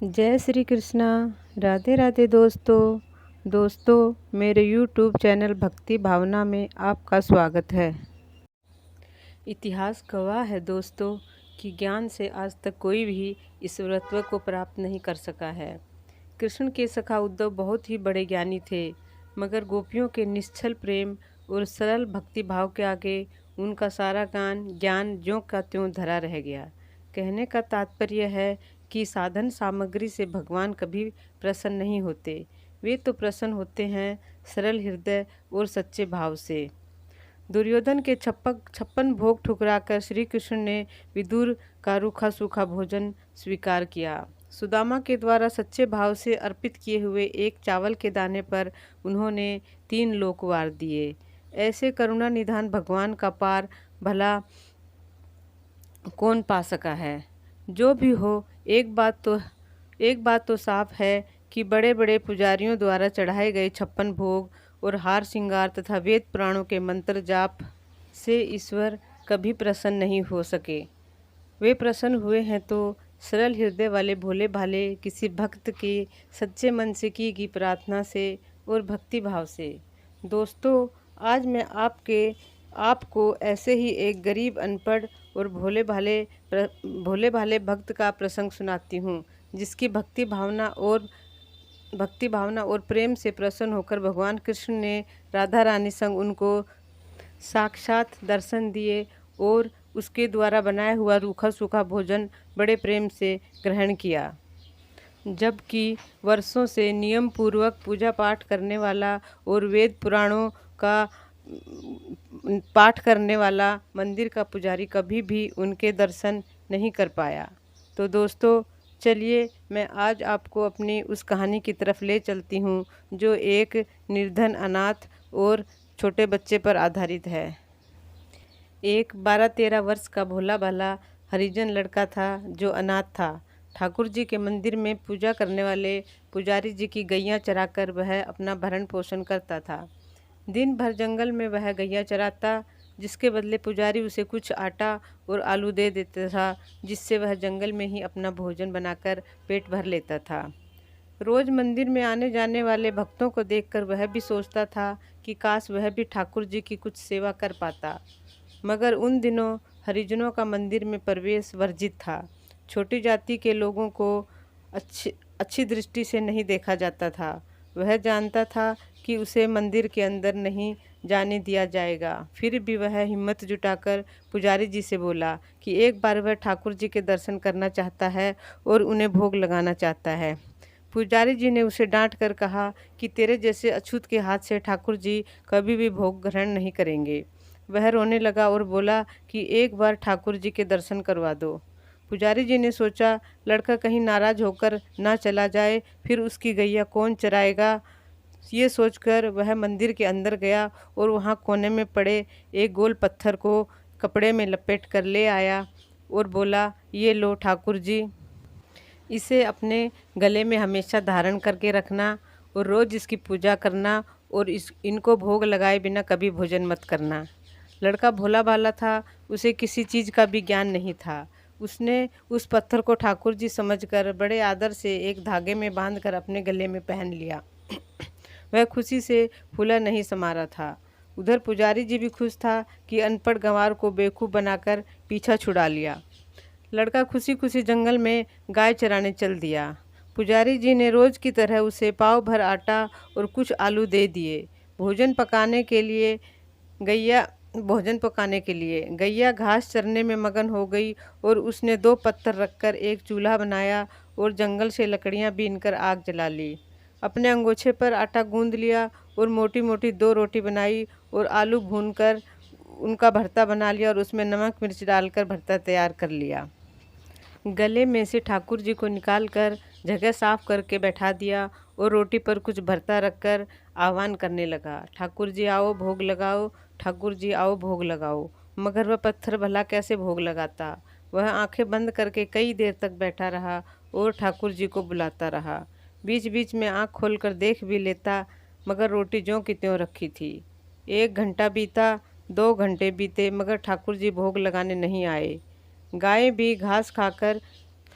जय श्री कृष्णा। राधे राधे दोस्तों मेरे यूट्यूब चैनल भक्ति भावना में आपका स्वागत है। इतिहास गवाह है दोस्तों कि ज्ञान से आज तक कोई भी ईश्वरत्व को प्राप्त नहीं कर सका है। कृष्ण के सखा उद्धव बहुत ही बड़े ज्ञानी थे, मगर गोपियों के निश्चल प्रेम और सरल भक्ति भाव के आगे उनका सारा ज्ञान ज्यों का त्यों धरा रह गया। कहने का तात्पर्य है कि साधन सामग्री से भगवान कभी प्रसन्न नहीं होते। वे तो प्रसन्न होते हैं सरल हृदय और सच्चे भाव से। दुर्योधन के 56 भोग ठुकराकर श्री कृष्ण ने विदुर का रूखा सूखा भोजन स्वीकार किया। सुदामा के द्वारा सच्चे भाव से अर्पित किए हुए एक चावल के दाने पर उन्होंने 3 लोक वार दिए। ऐसे करुणा निधान भगवान का पार भला कौन पा सका है। जो भी हो, एक बात तो साफ है कि बड़े बड़े पुजारियों द्वारा चढ़ाए गए 56 भोग और हार श्रृंगार तथा वेद पुराणों के मंत्र जाप से ईश्वर कभी प्रसन्न नहीं हो सके। वे प्रसन्न हुए हैं तो सरल हृदय वाले भोले भाले किसी भक्त के सच्चे मन से की गई प्रार्थना से और भक्ति भाव से। दोस्तों, आज मैं आपको ऐसे ही एक गरीब अनपढ़ और भोले भाले भक्त का प्रसंग सुनाती हूँ, जिसकी भक्ति भावना और प्रेम से प्रसन्न होकर भगवान कृष्ण ने राधा रानी संग उनको साक्षात दर्शन दिए और उसके द्वारा बनाया हुआ रूखा सूखा भोजन बड़े प्रेम से ग्रहण किया। जबकि वर्षों से नियम पूर्वक पूजा पाठ करने वाला और वेद पुराणों का पाठ करने वाला मंदिर का पुजारी कभी भी उनके दर्शन नहीं कर पाया। तो दोस्तों, चलिए मैं आज आपको अपनी उस कहानी की तरफ ले चलती हूँ जो एक निर्धन अनाथ और छोटे बच्चे पर आधारित है। एक 12-13 वर्ष का भोला भाला हरिजन लड़का था जो अनाथ था। ठाकुर जी के मंदिर में पूजा करने वाले पुजारी जी की गैया चराकर वह अपना भरण पोषण करता था। दिन भर जंगल में वह गैया चराता, जिसके बदले पुजारी उसे कुछ आटा और आलू दे देता था, जिससे वह जंगल में ही अपना भोजन बनाकर पेट भर लेता था। रोज मंदिर में आने जाने वाले भक्तों को देखकर वह भी सोचता था कि काश वह भी ठाकुर जी की कुछ सेवा कर पाता। मगर उन दिनों हरिजनों का मंदिर में प्रवेश वर्जित था। छोटी जाति के लोगों को अच्छी दृष्टि से नहीं देखा जाता था। वह जानता था कि उसे मंदिर के अंदर नहीं जाने दिया जाएगा। फिर भी वह हिम्मत जुटाकर पुजारी जी से बोला कि एक बार वह ठाकुर जी के दर्शन करना चाहता है और उन्हें भोग लगाना चाहता है। पुजारी जी ने उसे डांट कर कहा कि तेरे जैसे अछूत के हाथ से ठाकुर जी कभी भी भोग ग्रहण नहीं करेंगे। वह रोने लगा और बोला कि एक बार ठाकुर जी के दर्शन करवा दो। पुजारी जी ने सोचा लड़का कहीं नाराज होकर ना चला जाए, फिर उसकी गैया कौन चराएगा। ये सोचकर वह मंदिर के अंदर गया और वहाँ कोने में पड़े एक गोल पत्थर को कपड़े में लपेट कर ले आया और बोला, ये लो ठाकुर जी, इसे अपने गले में हमेशा धारण करके रखना और रोज़ इसकी पूजा करना और इनको भोग लगाए बिना कभी भोजन मत करना। लड़का भोला भाला था, उसे किसी चीज़ का भी ज्ञान नहीं था। उसने उस पत्थर को ठाकुर जी समझकर बड़े आदर से एक धागे में बांधकर अपने गले में पहन लिया। वह खुशी से फूला नहीं समा रहा था। उधर पुजारी जी भी खुश था कि अनपढ़ गंवार को बेवकूफ़ बनाकर पीछा छुड़ा लिया। लड़का खुशी खुशी जंगल में गाय चराने चल दिया। पुजारी जी ने रोज़ की तरह उसे पाव भर आटा और कुछ आलू दे दिए। भोजन पकाने के लिए गैया घास चरने में मगन हो गई और उसने 2 पत्थर रखकर एक चूल्हा बनाया और जंगल से लकड़ियां बीनकर आग जला ली। अपने अंगोछे पर आटा गूंद लिया और मोटी मोटी 2 रोटी बनाई और आलू भूनकर उनका भरता बना लिया और उसमें नमक मिर्च डालकर भरता तैयार कर लिया। गले में से ठाकुर जी को निकालकर जगह साफ करके बैठा दिया और रोटी पर कुछ भरता रखकर आह्वान करने लगा, ठाकुर जी आओ भोग लगाओ, ठाकुर जी आओ भोग लगाओ। मगर वह पत्थर भला कैसे भोग लगाता। वह आंखें बंद करके कई देर तक बैठा रहा और ठाकुर जी को बुलाता रहा। बीच बीच में आंख खोलकर देख भी लेता, मगर रोटी ज्यों की त्यों रखी थी। 1 घंटा बीता, 2 घंटे बीते, मगर ठाकुर जी भोग लगाने नहीं आए। गायें भी घास खाकर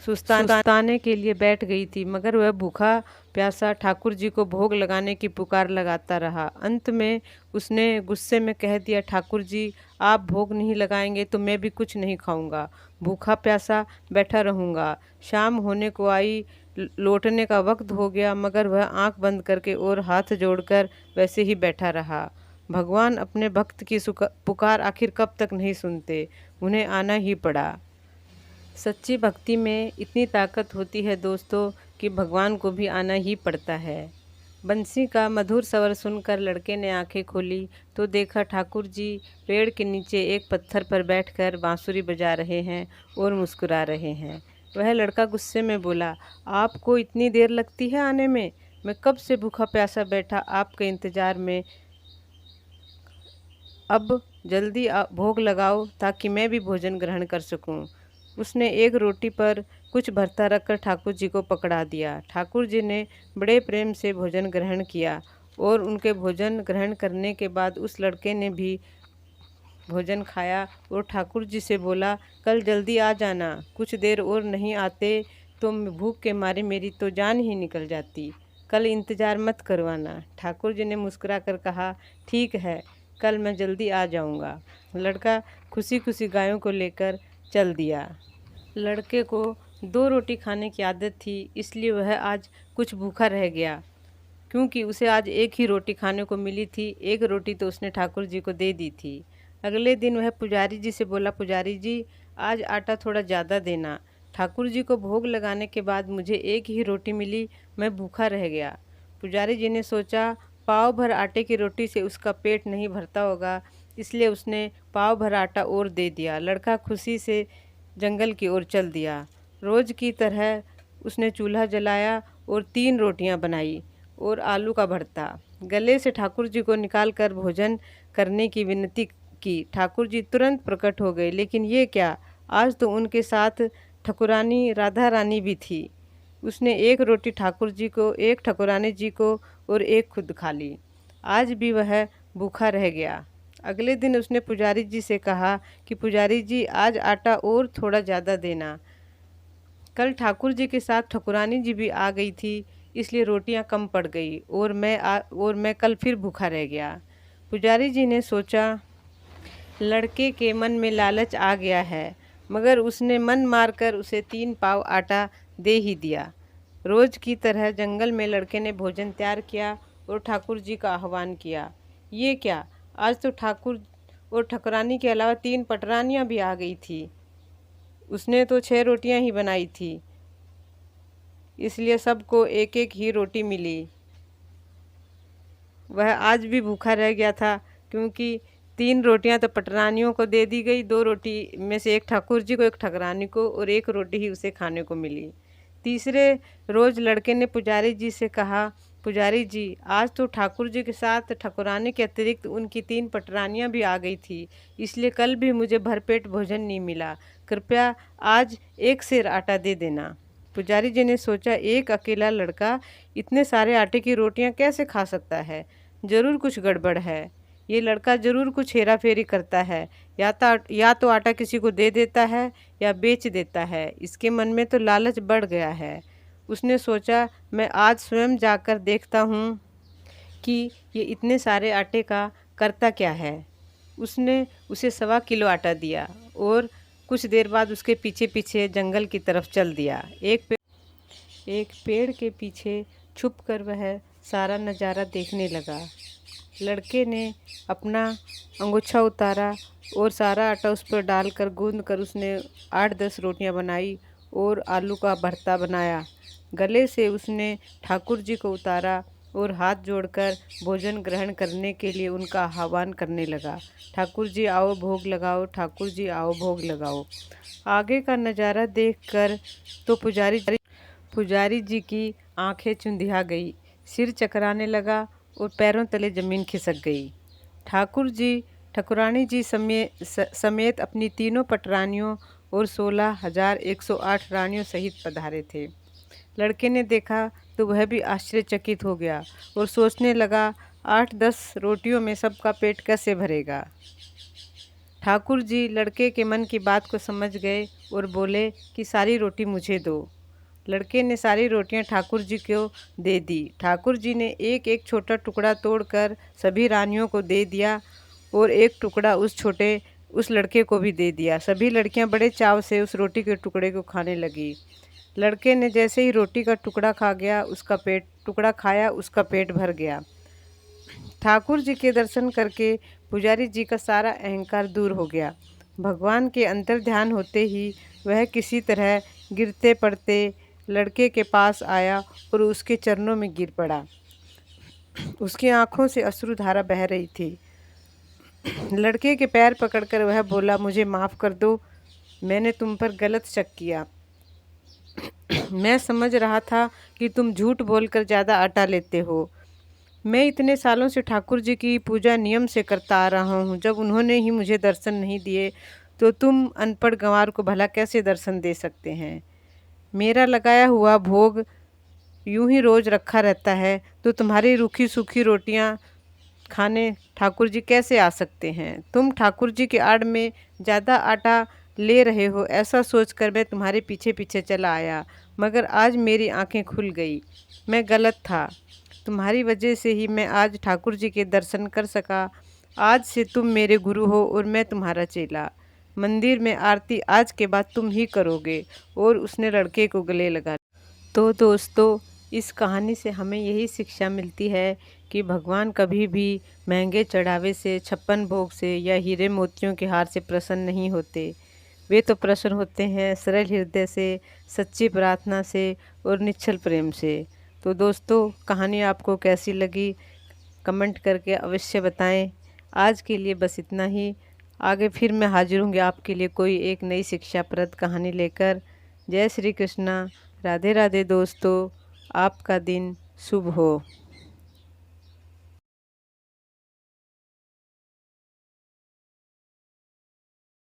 सुस्ताने के लिए बैठ गई थी, मगर वह भूखा प्यासा ठाकुर जी को भोग लगाने की पुकार लगाता रहा। अंत में उसने गुस्से में कह दिया, ठाकुर जी आप भोग नहीं लगाएंगे तो मैं भी कुछ नहीं खाऊंगा, भूखा प्यासा बैठा रहूंगा। शाम होने को आई, लौटने का वक्त हो गया, मगर वह आंख बंद करके और हाथ जोड़कर वैसे ही बैठा रहा। भगवान अपने भक्त की पुकार आखिर कब तक नहीं सुनते, उन्हें आना ही पड़ा। सच्ची भक्ति में इतनी ताकत होती है दोस्तों कि भगवान को भी आना ही पड़ता है। बंसी का मधुर स्वर सुनकर लड़के ने आंखें खोली तो देखा ठाकुर जी पेड़ के नीचे एक पत्थर पर बैठकर बांसुरी बजा रहे हैं और मुस्कुरा रहे हैं। वह लड़का गुस्से में बोला, आपको इतनी देर लगती है आने में? मैं कब से भूखा प्यासा बैठा आपके इंतज़ार में। अब जल्दी भोग लगाओ ताकि मैं भी भोजन ग्रहण कर सकूं। उसने एक रोटी पर कुछ भरता रखकर ठाकुर जी को पकड़ा दिया। ठाकुर जी ने बड़े प्रेम से भोजन ग्रहण किया और उनके भोजन ग्रहण करने के बाद उस लड़के ने भी भोजन खाया और ठाकुर जी से बोला, कल जल्दी आ जाना, कुछ देर और नहीं आते तो भूख के मारे मेरी तो जान ही निकल जाती। कल इंतज़ार मत करवाना। ठाकुर जी ने मुस्कुरा कर कहा, ठीक है, कल मैं जल्दी आ जाऊंगा। लड़का खुशी खुशी गायों को लेकर चल दिया। लड़के को 2 रोटी खाने की आदत थी, इसलिए वह आज कुछ भूखा रह गया, क्योंकि उसे आज एक ही रोटी खाने को मिली थी। एक रोटी तो उसने ठाकुर जी को दे दी थी। अगले दिन वह पुजारी जी से बोला, पुजारी जी आज आटा थोड़ा ज़्यादा देना, ठाकुर जी को भोग लगाने के बाद मुझे एक ही रोटी मिली, मैं भूखा रह गया। पुजारी जी ने सोचा पाव भर आटे की रोटी से उसका पेट नहीं भरता होगा, इसलिए उसने पाव भर आटा और दे दिया। लड़का खुशी से जंगल की ओर चल दिया। रोज़ की तरह उसने चूल्हा जलाया और 3 रोटियां बनाई और आलू का भरता। गले से ठाकुर जी को निकालकर भोजन करने की विनती की। ठाकुर जी तुरंत प्रकट हो गए, लेकिन ये क्या, आज तो उनके साथ ठकुरानी राधा रानी भी थी। उसने एक रोटी ठाकुर जी को, एक ठकुरानी जी को और एक खुद खा ली। आज भी वह भूखा रह गया। अगले दिन उसने पुजारी जी से कहा कि पुजारी जी आज आटा और थोड़ा ज़्यादा देना। कल ठाकुर जी के साथ ठकुरानी जी भी आ गई थी, इसलिए रोटियां कम पड़ गई और मैं कल फिर भूखा रह गया। पुजारी जी ने सोचा लड़के के मन में लालच आ गया है, मगर उसने मन मारकर उसे 3 पाव आटा दे ही दिया। रोज़ की तरह जंगल में लड़के ने भोजन तैयार किया और ठाकुर जी का आह्वान किया। ये क्या, आज तो ठाकुर और ठकुरानी के अलावा 3 पटरानियाँ भी आ गई थी। उसने तो 6 रोटियाँ ही बनाई थी, इसलिए सबको एक एक ही रोटी मिली। वह आज भी भूखा रह गया था, क्योंकि 3 रोटियां तो पटरानियों को दे दी गई, 2 रोटी में से एक ठाकुर जी को, एक ठकुरानी को और एक रोटी ही उसे खाने को मिली। तीसरे रोज़ लड़के ने पुजारी जी से कहा, पुजारी जी आज तो ठाकुर जी के साथ ठकुरानी के अतिरिक्त उनकी 3 पटरानियाँ भी आ गई थी, इसलिए कल भी मुझे भरपेट भोजन नहीं मिला, कृपया आज 1 सेर आटा दे देना। पुजारी जी ने सोचा एक अकेला लड़का इतने सारे आटे की रोटियां कैसे खा सकता है, ज़रूर कुछ गड़बड़ है, ये लड़का ज़रूर कुछ हेरा फेरी करता है, या तो आटा किसी को दे देता है या बेच देता है। इसके मन में तो लालच बढ़ गया है। उसने सोचा मैं आज स्वयं जाकर देखता हूँ कि ये इतने सारे आटे का करता क्या है। उसने उसे 1.25 किलो आटा दिया और कुछ देर बाद उसके पीछे पीछे जंगल की तरफ चल दिया। एक पेड़ के पीछे छुपकर वह सारा नज़ारा देखने लगा। लड़के ने अपना अंगूछा उतारा और सारा आटा उस पर डालकर गूंद कर उसने 8-10 रोटियां बनाई और आलू का भरता बनाया। गले से उसने ठाकुर जी को उतारा और हाथ जोड़कर भोजन ग्रहण करने के लिए उनका आह्वान करने लगा। ठाकुर जी आओ भोग लगाओ, ठाकुर जी आओ भोग लगाओ। आगे का नज़ारा देखकर तो पुजारी जी की आंखें चुंधिया गई, सिर चकराने लगा और पैरों तले ज़मीन खिसक गई। ठाकुर जी ठकुरानी जी समेत अपनी 3 पटरानियों और 16,108 रानियों सहित पधारे थे। लड़के ने देखा तो वह भी आश्चर्यचकित हो गया और सोचने लगा 8-10 रोटियों में सबका पेट कैसे भरेगा। ठाकुर जी लड़के के मन की बात को समझ गए और बोले कि सारी रोटी मुझे दो। लड़के ने सारी रोटियां ठाकुर जी को दे दी। ठाकुर जी ने एक एक छोटा टुकड़ा तोड़कर सभी रानियों को दे दिया और एक टुकड़ा उस लड़के को भी दे दिया। सभी लड़कियां बड़े चाव से उस रोटी के टुकड़े को खाने लगी। लड़के ने जैसे ही रोटी का टुकड़ा खाया, उसका पेट भर गया। ठाकुर जी के दर्शन करके पुजारी जी का सारा अहंकार दूर हो गया। भगवान के अंतर ध्यान होते ही वह किसी तरह गिरते पड़ते लड़के के पास आया और उसके चरणों में गिर पड़ा। उसकी आंखों से अश्रुधारा बह रही थी। लड़के के पैर पकड़कर वह बोला, मुझे माफ़ कर दो, मैंने तुम पर गलत शक किया। मैं समझ रहा था कि तुम झूठ बोलकर ज़्यादा आटा लेते हो। मैं इतने सालों से ठाकुर जी की पूजा नियम से करता आ रहा हूँ। जब उन्होंने ही मुझे दर्शन नहीं दिए तो तुम अनपढ़ गंवार को भला कैसे दर्शन दे सकते हैं। मेरा लगाया हुआ भोग यूं ही रोज़ रखा रहता है तो तुम्हारी रूखी सूखी रोटियां खाने ठाकुर जी कैसे आ सकते हैं। तुम ठाकुर जी के आड़ में ज़्यादा आटा ले रहे हो, ऐसा सोचकर मैं तुम्हारे पीछे पीछे चला आया, मगर आज मेरी आंखें खुल गई। मैं गलत था। तुम्हारी वजह से ही मैं आज ठाकुर जी के दर्शन कर सका। आज से तुम मेरे गुरु हो और मैं तुम्हारा चेला। मंदिर में आरती आज के बाद तुम ही करोगे। और उसने लड़के को गले लगा। तो दोस्तों, इस कहानी से हमें यही शिक्षा मिलती है कि भगवान कभी भी महंगे चढ़ावे से, 56 भोग से या हीरे मोतियों के हार से प्रसन्न नहीं होते। वे तो प्रसन्न होते हैं सरल हृदय से, सच्ची प्रार्थना से और निश्चल प्रेम से। तो दोस्तों, कहानी आपको कैसी लगी कमेंट करके अवश्य बताएं। आज के लिए बस इतना ही। आगे फिर मैं हाजिर होंगी आपके लिए कोई एक नई शिक्षाप्रद कहानी लेकर। जय श्री कृष्णा। राधे राधे दोस्तों, आपका दिन शुभ हो।